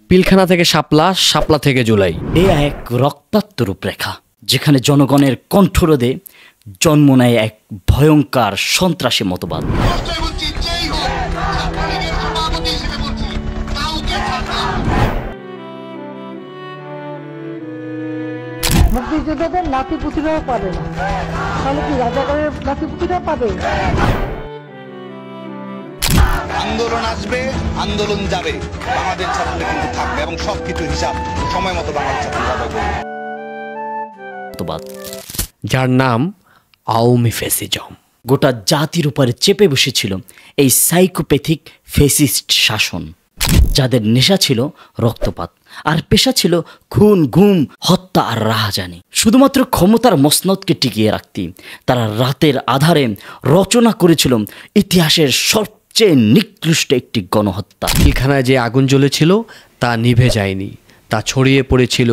পিলখানা থেকে শাপলা, শাপলা থেকে জুলাই। এ এক রক্তাক্ত রূপরেখা, যেখানে জনগণের কণ্ঠরোধে জন্ম নেয় এক ভয়ঙ্কর সন্ত্রাসী মতবাদ। মুক্তিযোদ্ধাদের নাতিপুতিরাও পাবে না, তাহলে কি রাজাকারের নাতিপুতিরা পাবে? আন্দোলন আসবে, আন্দোলন যাবে, বাংলাদেশ ছাত্ররা কিন্তু থাকবে এবং সবকিছু হিসাব সময় মতো বাংলাদেশ ছাত্ররা করবে। যার নাম আওয়ামী ফ্যাসিজম। গোটা জাতির উপরে চেপে বসেছিল এই সাইকোপ্যাথিক ফেসিস্ট শাসন, যাদের নেশা ছিল রক্তপাত আর পেশা ছিল খুন, গুম, হত্যা আর রাহাজানি। শুধুমাত্র ক্ষমতার মসনদকে টিকিয়ে রাখতে তারা রাতের আধারে রচনা করেছিল ইতিহাসের সবচেয়ে নিকৃষ্ট একটি গণহত্যা। পিলখানায় যে আগুন জ্বলেছিল তা নিভে যায়নি, তা ছড়িয়ে পড়েছিল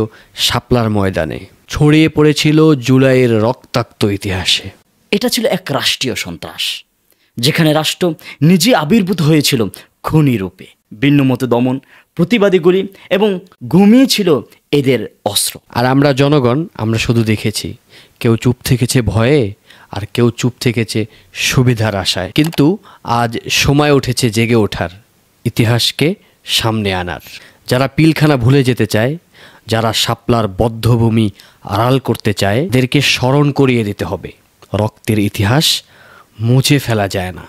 শাপলার ময়দানে, ছড়িয়ে পড়েছিল জুলাইয়ের রক্তাক্ত ইতিহাসে। এটা ছিল এক রাষ্ট্রীয় সন্ত্রাস, যেখানে রাষ্ট্র নিজে আবির্ভূত হয়েছিল খুনি রূপে। ভিন্নমত দমন, প্রতিবাদীগুলি এবং ঘুমিয়েছিল এদের অস্ত্র। আর আমরা জনগণ, আমরা শুধু দেখেছি। কেউ চুপ থেকেছে ভয়ে, আর কেউ চুপ থেকেছে সুবিধার আশায়। কিন্তু আজ সময় উঠেছে জেগে ওঠার, ইতিহাসকে সামনে আনার। যারা পিলখানা ভুলে যেতে চায়, যারা শাপলার বদ্ধভূমি আড়াল করতে চায়, এদেরকে স্মরণ করিয়ে দিতে হবে রক্তের ইতিহাস মুছে ফেলা যায় না।